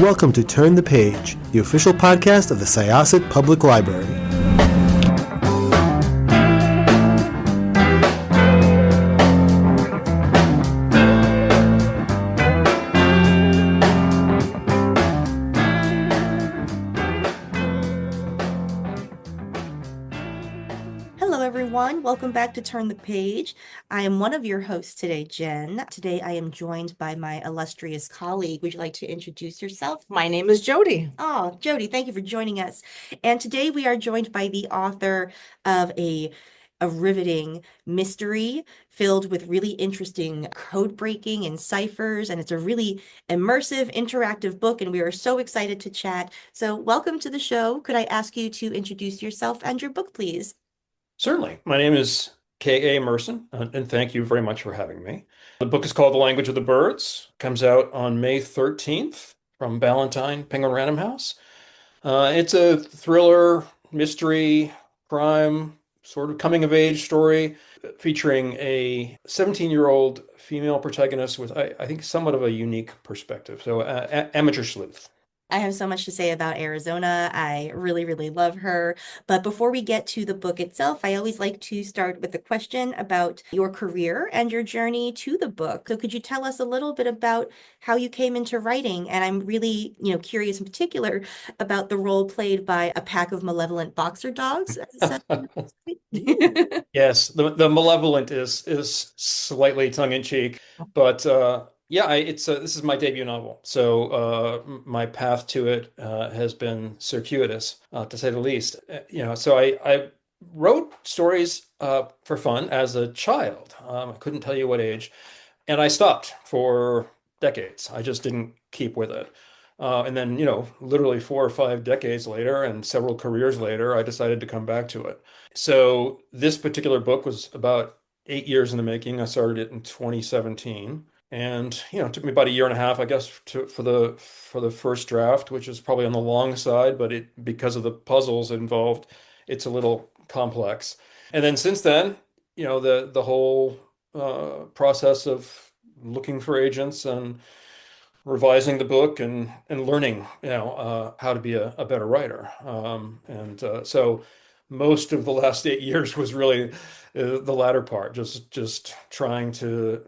welcome to Turn the Page, the official podcast of the Syosset Public Library. Welcome back to Turn the Page. I am one of your hosts today, Jen. Today I am joined by my illustrious colleague. Would you like to introduce yourself? My name is Jody. Oh, Jody, thank you for joining us. And today we are joined by the author of a riveting mystery filled with really interesting code breaking and ciphers. And it's a really immersive, interactive book. And we are so excited to chat. So welcome to the show. Could I ask you to introduce yourself and your book, please? Certainly. My name is K.A. Merson, and thank you very much for having me. The book is called The Language of the Birds. Comes out on May 13th from Ballantine Penguin Random House. It's a thriller, mystery, crime, sort of coming-of-age story featuring a 17-year-old female protagonist with, I think, somewhat of a unique perspective. So, amateur sleuth. I have so much to say about Arizona. I really, really love her. But before we get to the book itself, I always like to start with a question about your career and your journey to the book. So could you tell us a little bit about how you came into writing? And I'm really, curious in particular about the role played by a pack of malevolent boxer dogs. Yes, the malevolent is slightly tongue-in-cheek, but yeah, this is my debut novel, so my path to it has been circuitous, to say the least. So I wrote stories for fun as a child. I couldn't tell you what age, and I stopped for decades. I just didn't keep with it. And then, literally 4 or 5 decades later and several careers later, I decided to come back to it. So this particular book was about 8 years in the making. I started it in 2017. And, it took me about a year and a half, I guess, for the first draft, which is probably on the long side, but because of the puzzles involved, it's a little complex. And then since then, the whole process of looking for agents and revising the book and learning, how to be a better writer. So most of the last 8 years was really the latter part, just trying to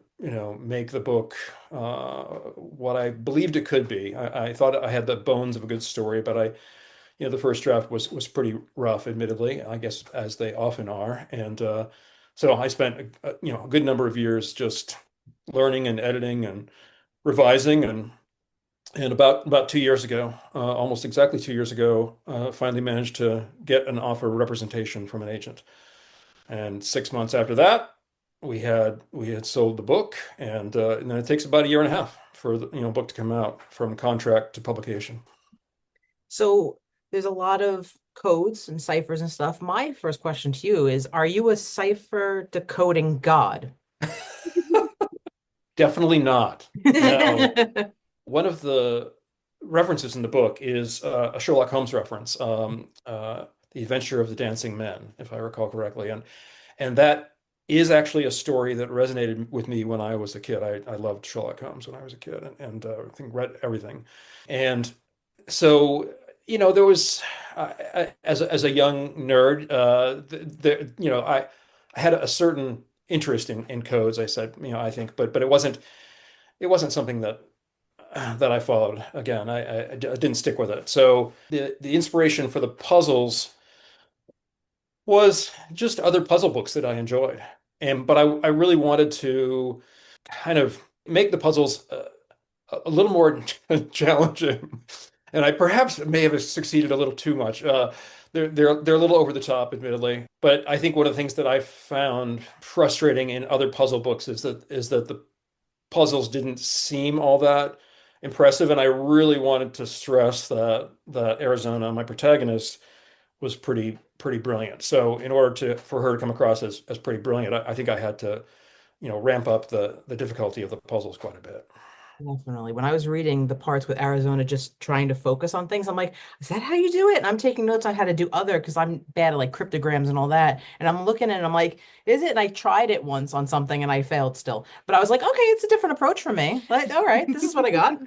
make the book what I believed it could be. I thought I had the bones of a good story, but the first draft was pretty rough, admittedly, I guess, as they often are. And so I spent a good number of years just learning and editing and revising, and about 2 years ago, almost exactly 2 years ago, finally managed to get an offer of representation from an agent. And 6 months after that, we had sold the book, and then it takes about a year and a half for the book to come out from contract to publication. So there's a lot of codes and ciphers and stuff. My first question to you is, are you a cipher decoding god? Definitely not. No. One of the references in the book is a Sherlock Holmes reference, The Adventure of the Dancing Men, if I recall correctly, and that is actually a story that resonated with me when I was a kid. I loved Sherlock Holmes when I was a kid, and I think read everything. And so, there was, as a young nerd, I had a certain interest in codes. I said, I think, but it wasn't something that I followed. Again, I didn't stick with it. So the inspiration for the puzzles was just other puzzle books that I enjoyed. But I really wanted to kind of make the puzzles a little more challenging. And I perhaps may have succeeded a little too much. They're a little over the top, admittedly. But I think one of the things that I found frustrating in other puzzle books is that the puzzles didn't seem all that impressive. And I really wanted to stress that Arizona, my protagonist, was pretty brilliant. So in order for her to come across as pretty brilliant, I think I had to, ramp up the difficulty of the puzzles quite a bit. Definitely. When I was reading the parts with Arizona just trying to focus on things, I'm like, is that how you do it? And I'm taking notes on how to do other, because I'm bad at like cryptograms and all that. And I'm looking at it and I'm like, is it? And I tried it once on something and I failed still. But I was like, okay, it's a different approach for me. Like, all right, this is what I got.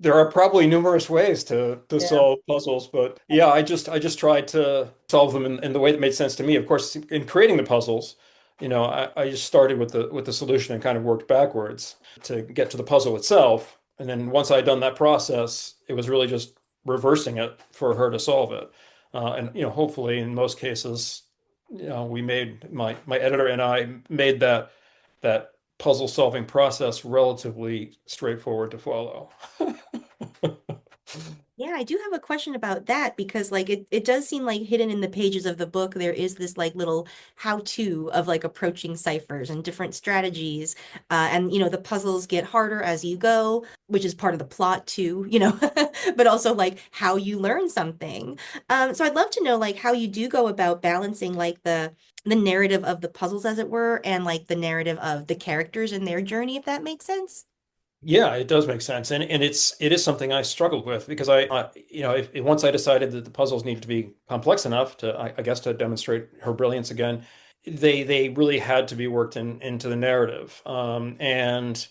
There are probably numerous ways to Yeah. solve puzzles, but yeah, I just tried to solve them in the way that made sense to me. Of course, in creating the puzzles, I just started with the solution and kind of worked backwards to get to the puzzle itself. And then once I'd done that process, it was really just reversing it for her to solve it. And hopefully in most cases, we made my editor and I made that puzzle solving process relatively straightforward to follow. Yeah, I do have a question about that because like it does seem like hidden in the pages of the book there is this like little how-to of like approaching ciphers and different strategies. And the puzzles get harder as you go, which is part of the plot too, but also like how you learn something. So I'd love to know like how you do go about balancing like the narrative of the puzzles as it were and like the narrative of the characters and their journey, if that makes sense. Yeah, it does make sense, and it is something I struggled with because if once I decided that the puzzles needed to be complex enough to, I guess, to demonstrate her brilliance again, they really had to be worked into the narrative, but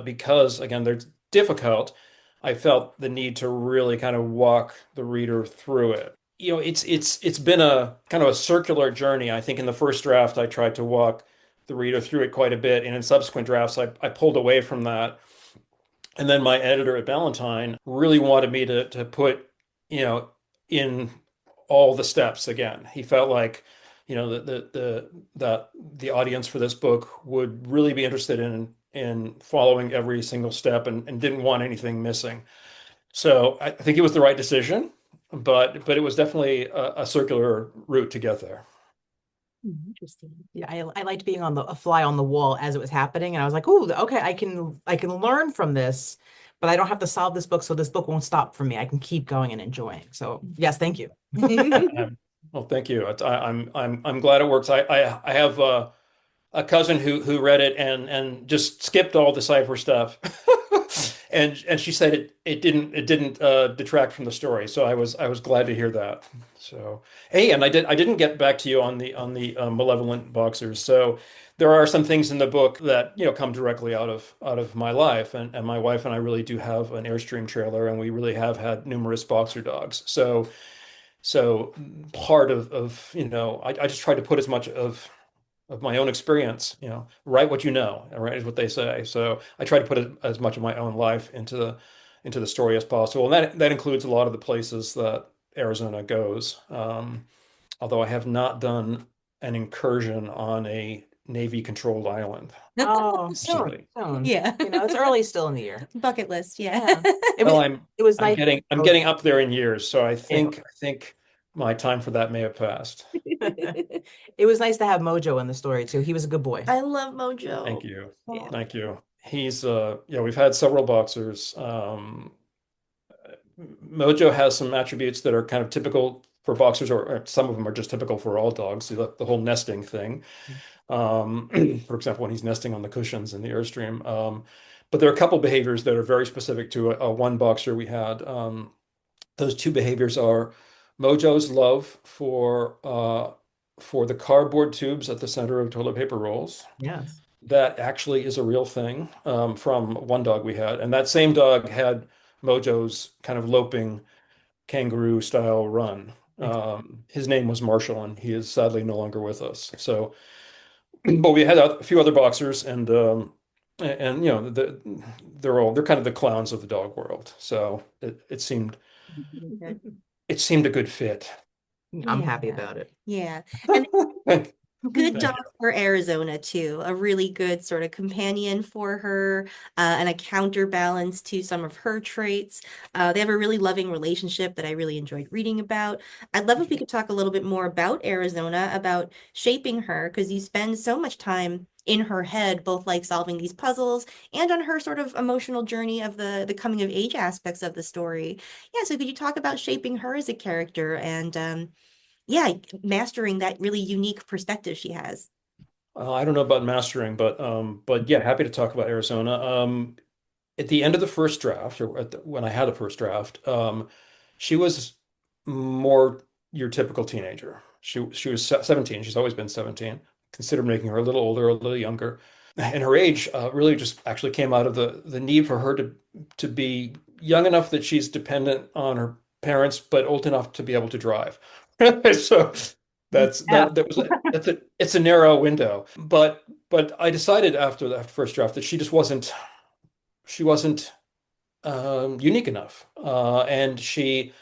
because again they're difficult, I felt the need to really kind of walk the reader through it. It's been a kind of a circular journey. I think in the first draft I tried to walk the reader through it quite a bit. And in subsequent drafts, I pulled away from that. And then my editor at Ballantine really wanted me to put, you know, in all the steps again. He felt like, that the audience for this book would really be interested in following every single step and didn't want anything missing. So I think it was the right decision, but it was definitely a circular route to get there. Interesting. Yeah, I liked being on a fly on the wall as it was happening, and I was like, "Oh, okay, I can learn from this, but I don't have to solve this book, so this book won't stop for me. I can keep going and enjoying." So, yes, thank you. Well, thank you. I'm glad it works. I have a cousin who read it and just skipped all the cipher stuff, and she said it didn't detract from the story. So I was glad to hear that. So hey, and I didn't get back to you on the malevolent boxers. So there are some things in the book that come directly out of my life, and my wife and I really do have an Airstream trailer, and we really have had numerous boxer dogs. So part of I just try to put as much of my own experience, write what you know, right, is what they say. So I try to put as much of my own life into the story as possible, and that includes a lot of the places that Arizona goes. Although I have not done an incursion on a Navy-controlled island Oh, soon, recently. soon. Yeah. It's early still in the year. Bucket list, yeah. Yeah. It Well, was I'm it was I'm nice. getting I'm Oh, getting up there in years, so I yeah. think my time for that may have passed. It was nice to have Mojo in the story too. He was a good boy. I love Thank Mojo. you. Yeah. Thank you. He's we've had several boxers. Mojo has some attributes that are kind of typical for boxers, or some of them are just typical for all dogs. The whole nesting thing. For example, when he's nesting on the cushions in the Airstream. But there are a couple behaviors that are very specific to a one boxer we had. Those two behaviors are Mojo's love for the cardboard tubes at the center of toilet paper rolls. Yes. That actually is a real thing, from one dog we had. And that same dog had Mojo's kind of loping kangaroo style run. His name was Marshall, and he is sadly no longer with us. So, but we had a few other boxers, and they're kind of the clowns of the dog world. So Okay. it seemed a good fit. I'm happy Yeah. about it. Yeah. And Thank good you. dog for Arizona too. A really good sort of companion for her, and a counterbalance to some of her traits. They have a really loving relationship that I really enjoyed reading about. I'd love if we could talk a little bit more about Arizona, about shaping her, because you spend so much time in her head, both like solving these puzzles and on her sort of emotional journey of the coming of age aspects of the story. Yeah, so could you talk about shaping her as a character and yeah, mastering that really unique perspective she has. I don't know about mastering, but yeah, happy to talk about Arizona. At the end of the first draft, or when I had the first draft, she was more your typical teenager. She was 17. She's always been 17. Considered making her a little older, a little younger. and her age really just actually came out of the need for her to be young enough that she's dependent on her parents, but old enough to be able to drive. So Yeah. it's a narrow window. But I decided after that first draft that she wasn't unique enough. And she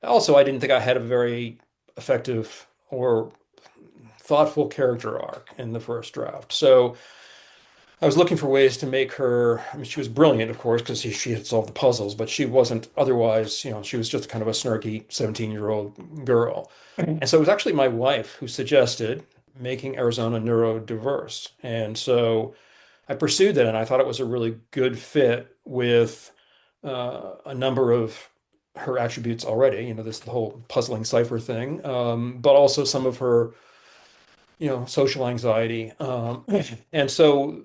also, I didn't think I had a very effective or thoughtful character arc in the first draft. So I was looking for ways to make her, I mean, she was brilliant, of course, because she had solved the puzzles, but she wasn't otherwise, she was just kind of a snarky 17-year-old girl. And so it was actually my wife who suggested making Arizona neurodiverse. And so I pursued that, and I thought it was a really good fit with a number of her attributes already, the whole puzzling cipher thing, but also some of her social anxiety. And so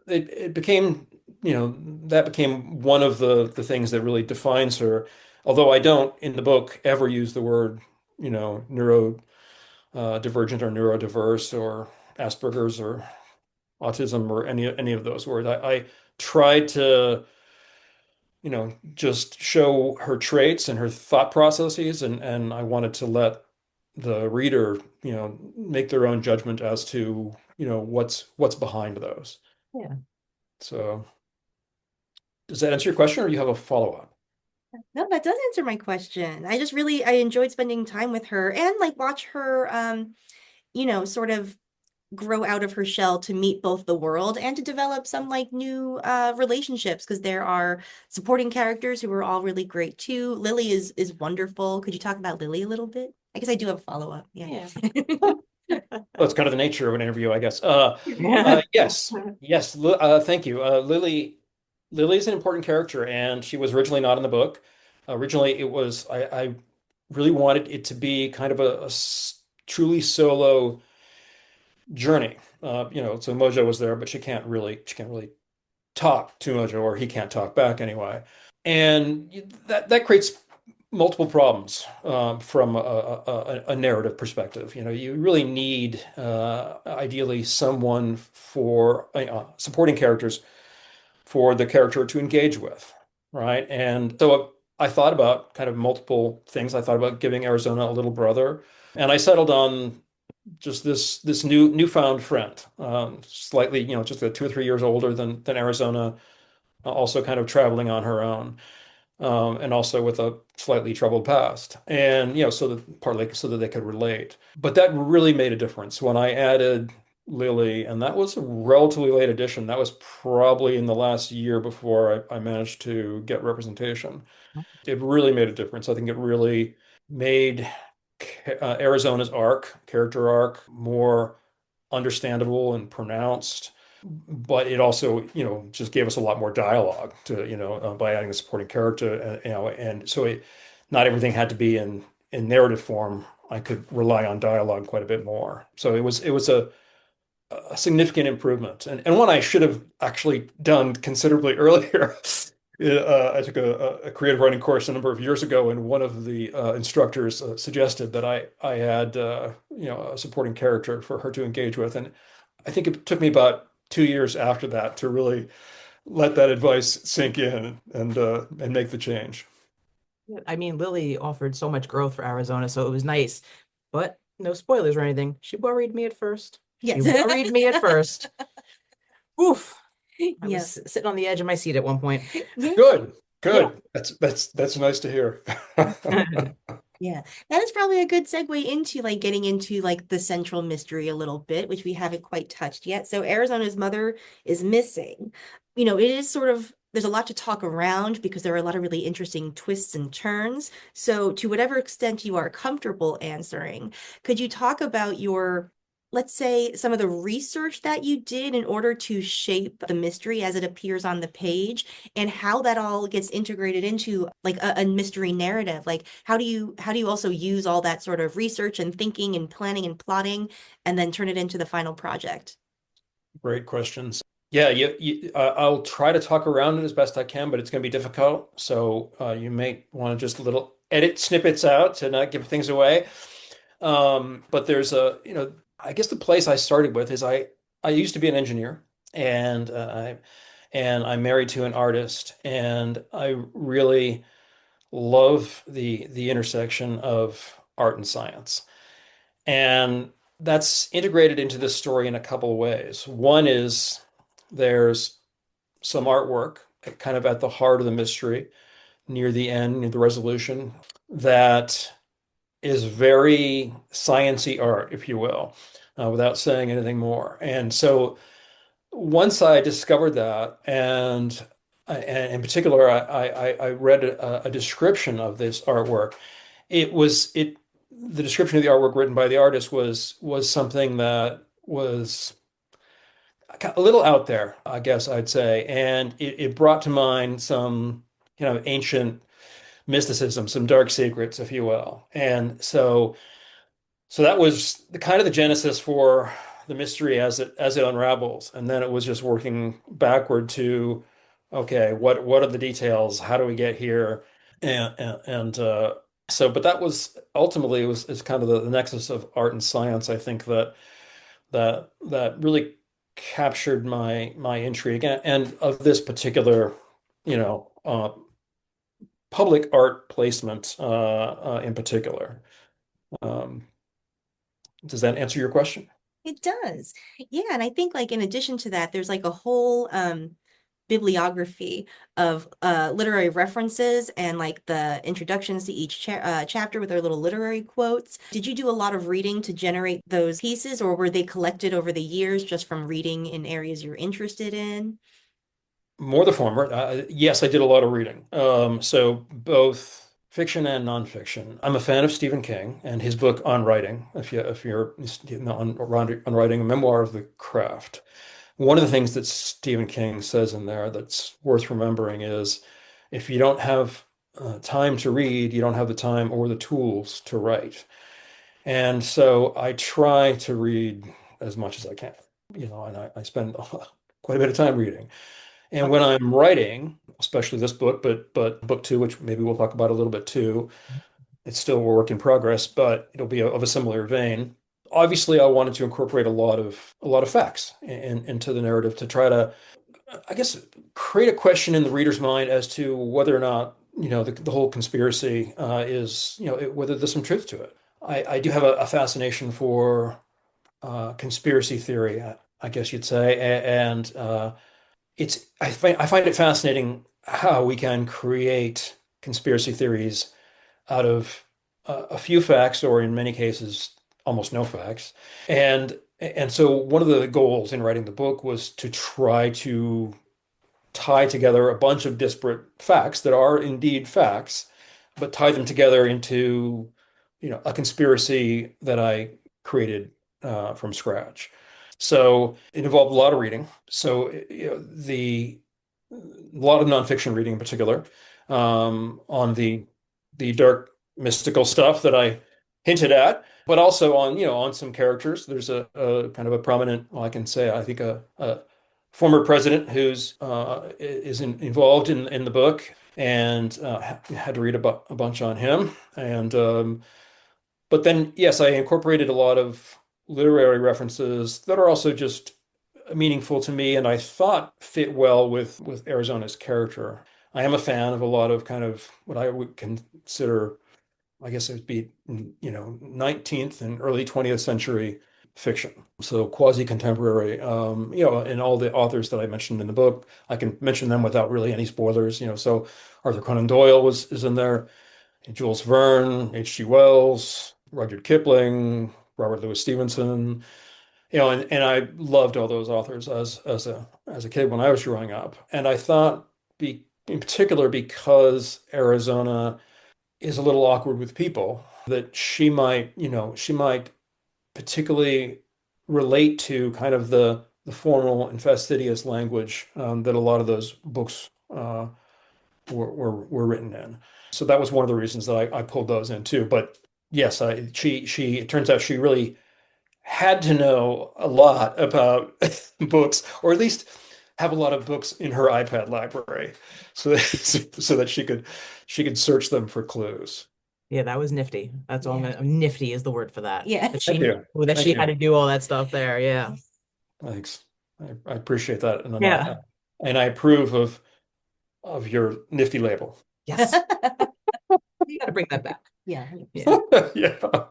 it became, that became one of the things that really defines her. Although I don't in the book ever use the word, neuro divergent or neurodiverse or Asperger's or autism or any of those words. I tried to, just show her traits and her thought processes, and I wanted to let the reader, make their own judgment as to, what's behind those. Yeah. So does that answer your question, or you have a follow-up? No, that does answer my question. I enjoyed spending time with her and like watch her sort of grow out of her shell to meet both the world and to develop some like new relationships, because there are supporting characters who are all really great too. Lily is wonderful. Could you talk about Lily a little bit? I guess I do have a follow-up. Yeah. Well, it's kind of the nature of an interview, I guess. Yeah. Yes. Thank you. Lily is an important character, and she was originally not in the book. Originally, I really wanted it to be kind of truly solo journey. So Mojo was there, but she can't really talk to Mojo, or he can't talk back anyway. And that creates multiple problems from a narrative perspective. You really need ideally someone for supporting characters for the character to engage with, right? And so I thought about kind of multiple things. I thought about giving Arizona a little brother, and I settled on just this newfound friend, slightly, just 2 or 3 years older than Arizona, also kind of traveling on her own, and also with a slightly troubled past, and so that partly so that they could relate. But that really made a difference when I added Lily, and that was a relatively late addition. That was probably in the last year before I managed to get representation. It really made a difference. I think it really made Arizona's character arc, more understandable and pronounced. But it also, just gave us a lot more dialogue by adding a supporting character, and so not everything had to be in narrative form. I could rely on dialogue quite a bit more. So it was a significant improvement, and one I should have actually done considerably earlier. I took a creative writing course a number of years ago, and one of the instructors suggested that I add a supporting character for her to engage with, and I think it took me about 2 years after that to really let that advice sink in and make the change. I mean, Lily offered so much growth for Arizona, so it was nice. But no spoilers or anything. She worried me at first. She Yes. worried me at first. Oof. I Yes. was sitting on the edge of my seat at one point. Good, Yeah. good. That's nice to hear. Yeah, that is probably a good segue into like getting into like the central mystery a little bit, which we haven't quite touched yet. So Arizona's mother is missing. It is sort of there's a lot to talk around because there are a lot of really interesting twists and turns. So to whatever extent you are comfortable answering, could you talk about your, let's say, some of the research that you did in order to shape the mystery as it appears on the page, and how that all gets integrated into like a mystery narrative? Like how do you also use all that sort of research and thinking and planning and plotting and then turn it into the final project? Great questions. Yeah, I'll try to talk around it as best I can, but it's going to be difficult. So you may want to just little edit snippets out to not give things away. But there's I guess the place I started with is I used to be an engineer, and I'm married to an artist, and I really love the intersection of art and science. And that's integrated into this story in a couple of ways. One is there's some artwork kind of at the heart of the mystery, near the end, near the resolution, that is very sciency art, if you will, without saying anything more. And so once I discovered that, and in particular, I read a description of this artwork. The description of the artwork written by the artist was something that was a little out there, I guess I'd say, and it brought to mind some ancient mysticism, some dark secrets, if you will. And so that was the kind of the genesis for the mystery as it unravels. And then it was just working backward to, okay, what are the details? How do we get here? But that was ultimately is kind of the nexus of art and science. I think that really captured my intrigue and of this particular, you know, public art placement in particular. Um, does that answer your question? It does. Yeah, and I think like in addition to that, there's like a whole bibliography of literary references and like the introductions to each chapter with their little literary quotes. Did you do a lot of reading to generate those pieces, or were they collected over the years just from reading in areas you're interested in? More the former. Yes, I did a lot of reading. So both fiction and nonfiction. I'm a fan of Stephen King and his book on writing. If you're on writing, a memoir of the craft. One of the things that Stephen King says in there that's worth remembering is if you don't have time to read, you don't have the time or the tools to write. And so I try to read as much as I can, and I spend quite a bit of time reading. And when I'm writing, especially this book, but book two, which maybe we'll talk about a little bit too, it's still a work in progress, but it'll be of a similar vein. Obviously, I wanted to incorporate a lot of facts into the narrative to try to, I guess, create a question in the reader's mind as to whether or not, the whole conspiracy is, whether there's some truth to it. I do have a fascination for conspiracy theory, I guess you'd say, and I find it fascinating how we can create conspiracy theories out of a few facts, or in many cases, almost no facts. And so one of the goals in writing the book was to try to tie together a bunch of disparate facts that are indeed facts, but tie them together into, a conspiracy that I created from scratch. So it involved a lot of reading. So a lot of nonfiction reading in particular, on the dark mystical stuff that I hinted at, but also on some characters. There's a kind of a prominent, well, I can say, I think a former president who's involved in the book, and had to read a bunch on him. And but then, yes, I incorporated a lot of literary references that are also just meaningful to me, and I thought fit well with Arizona's character. I am a fan of a lot of kind of what I would consider, I guess it would be, 19th and early 20th century fiction. So quasi-contemporary, and all the authors that I mentioned in the book, I can mention them without really any spoilers. So Arthur Conan Doyle is in there, Jules Verne, H.G. Wells, Rudyard Kipling, Robert Louis Stevenson, and I loved all those authors as a kid when I was growing up. And I thought, in particular, because Arizona is a little awkward with people, that she might particularly relate to kind of the formal and fastidious language that a lot of those books were written in. So that was one of the reasons that I pulled those in too. But yes, it turns out she really had to know a lot about books, or at least have a lot of books in her iPad library, so that she could search them for clues. Yeah, that was nifty. That's all Yeah. nifty is the word for that. Yeah. That Thank she you. that Thank she had you. to do all that stuff there. Yeah. Thanks. I appreciate that, Yeah. and I approve of your nifty label. Yes. You got to bring that back. Yeah, 100%. Yeah. Yeah.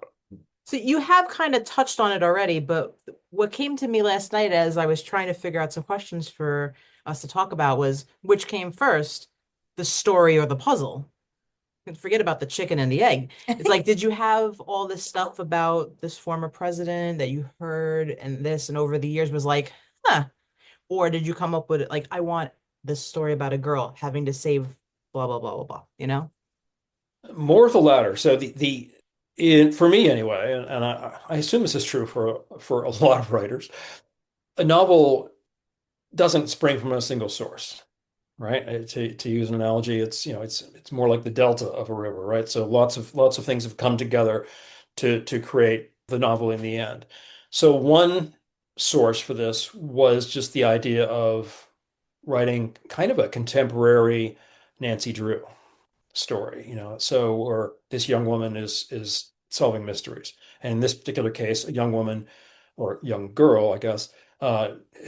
So you have kind of touched on it already, but what came to me last night as I was trying to figure out some questions for us to talk about was which came first, the story or the puzzle? And forget about the chicken and the egg. It's like, did you have all this stuff about this former president that you heard and this and over the years was like, huh? Or did you come up with it like, I want this story about a girl having to save blah, blah, blah, blah, blah, you know? More of the latter. So for me anyway, and I assume this is true for a lot of writers, a novel doesn't spring from a single source, right? To use an analogy, it's more like the delta of a river, right? So lots of things have come together to create the novel in the end. So one source for this was just the idea of writing kind of a contemporary Nancy Drew story, so or this young woman is solving mysteries. And in this particular case, a young woman or young girl, I guess,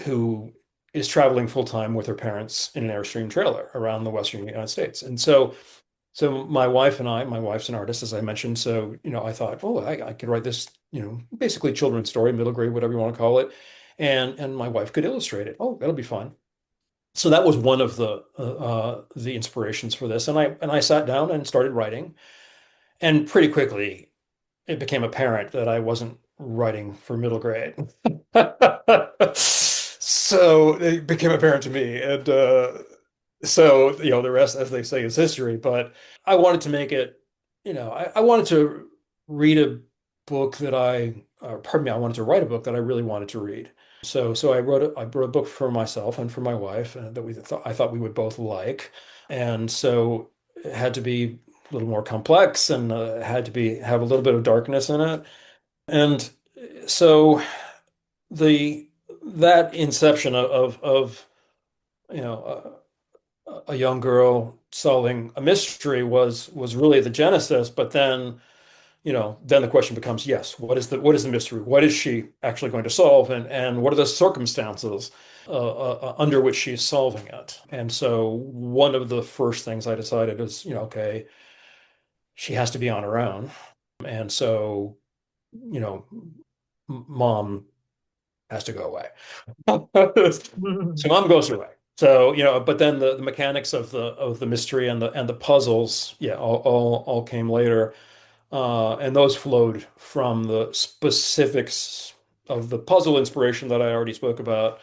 who is traveling full time with her parents in an Airstream trailer around the Western United States. And so my wife and my wife's an artist, as I mentioned. So, I thought, oh, I could write this, basically children's story, middle grade, whatever you want to call it. And my wife could illustrate it. Oh, that'll be fun. So that was one of the inspirations for this. And I sat down and started writing. And pretty quickly, it became apparent that I wasn't writing for middle grade. So it became apparent to me. And so, the rest, as they say, is history. But I wanted to make it, I wanted to read a book that pardon me, I wanted to write a book that I really wanted to read. So I wrote a book for myself and for my wife that I thought we would both like. And so it had to be a little more complex and had to have a little bit of darkness in it. And so the that inception of you know a young girl solving a mystery was really the genesis. But then the question becomes, yes, what is the mystery? What is she actually going to solve, and what are the circumstances under which she's solving it? And so one of the first things I decided is, okay, she has to be on her own. And so, mom has to go away. So mom goes away. So, but then the mechanics of the mystery and the puzzles, yeah, all came later. And those flowed from the specifics of the puzzle inspiration that I already spoke about,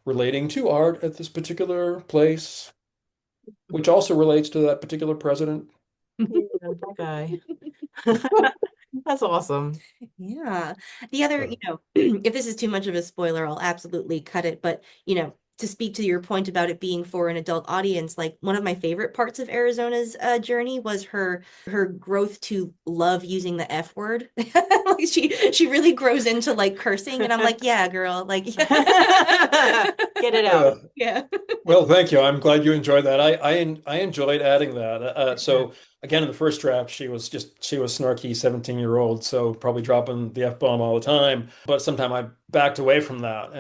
relating to art at this particular place, which also relates to that particular president. Yeah, that guy. That's awesome. Yeah. The other, if this is too much of a spoiler, I'll absolutely cut it. But, to speak to your point about it being for an adult audience, like one of my favorite parts of Arizona's journey was her growth to love using the F word. Like she really grows into like cursing, and I'm like, yeah, girl, like Get it out. yeah. Well, thank you. I'm glad you enjoyed that. I enjoyed adding that. So again, in the first draft, she was snarky 17-year-old, so probably dropping the F-bomb all the time. But sometime I backed away from that,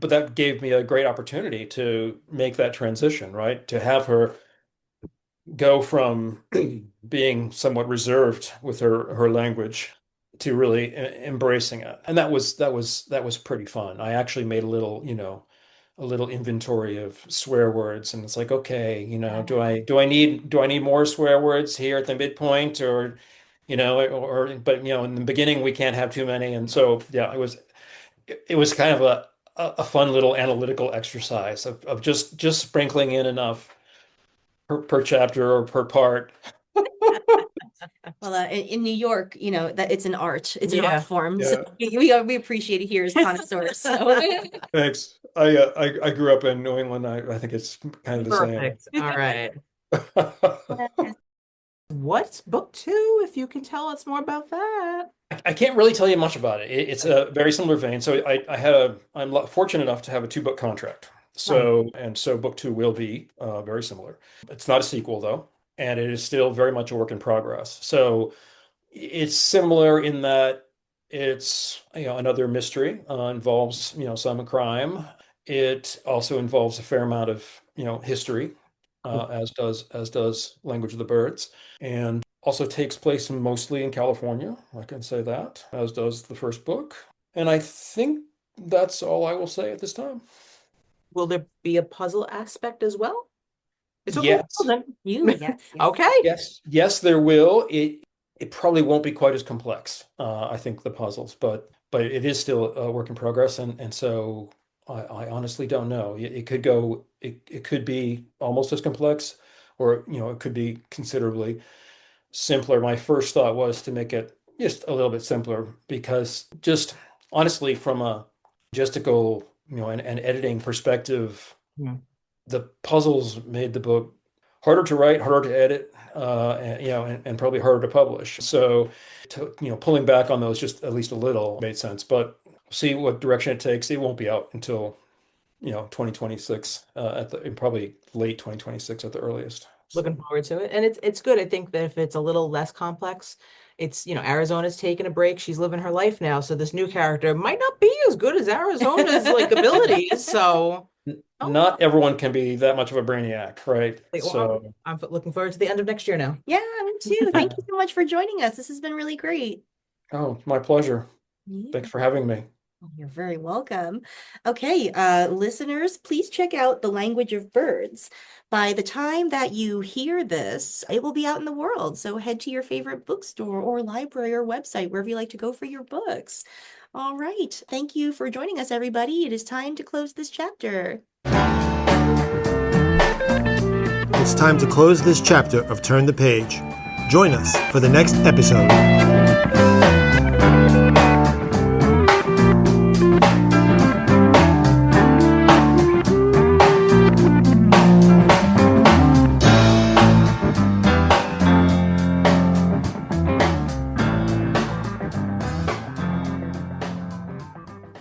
but that gave me a great opportunity to make that transition, right? To have her go from being somewhat reserved with her language to really embracing it. And that was pretty fun. I actually made a little inventory of swear words, and it's like, okay, do I need more swear words here at the midpoint, or but in the beginning we can't have too many. And so yeah, it was kind of a fun little analytical exercise of just sprinkling in enough per chapter or per part. Well, in New York, that it's an art. It's an Yeah. art form. Yeah. So we appreciate it here as connoisseurs. So Thanks. I grew up in New England. I think it's kind of the Perfect. All right. same. What's book two, if you can tell us more about that? I can't really tell you much about it. It's a very similar vein. So I'm fortunate enough to have a 2-book contract. So book two will be very similar. It's not a sequel though, and it is still very much a work in progress. So it's similar in that It's, another mystery, involves, some crime. It also involves a fair amount of, history, as does Language of the Birds, and also takes place mostly in California. I can say that, as does the first book. And I think that's all I will say at this time. Will there be a puzzle aspect as well? It's okay. Yes. Well, then. Yes, yes. Okay. Yes, there will. It probably won't be quite as complex, I think, the puzzles, but it is still a work in progress, and so I honestly don't know. It could be almost as complex, or it could be considerably simpler. My first thought was to make it just a little bit simpler, because just honestly, from a logistical, and editing perspective, Yeah. the puzzles made the book harder to write, harder to edit, and probably harder to publish. So, pulling back on those just at least a little made sense. But see what direction it takes. It won't be out until 2026, probably late 2026 at the earliest. Looking forward to it. And it's good. I think that if it's a little less complex, it's, Arizona's taking a break. She's living her life now. So this new character might not be as good as Arizona's abilities. So Not everyone can be that much of a brainiac, right? So I'm looking forward to the end of next year now. Yeah, me too. Thank you so much for joining us. This has been really great. Oh, my pleasure. Yeah. Thanks for having me. You're very welcome. Okay, listeners, please check out The Language of Birds. By the time that you hear this, it will be out in the world. So head to your favorite bookstore or library or website, wherever you like to go for your books. All right. Thank you for joining us, everybody. It is time to close this chapter. It's time to close this chapter of Turn the Page. Join us for the next episode.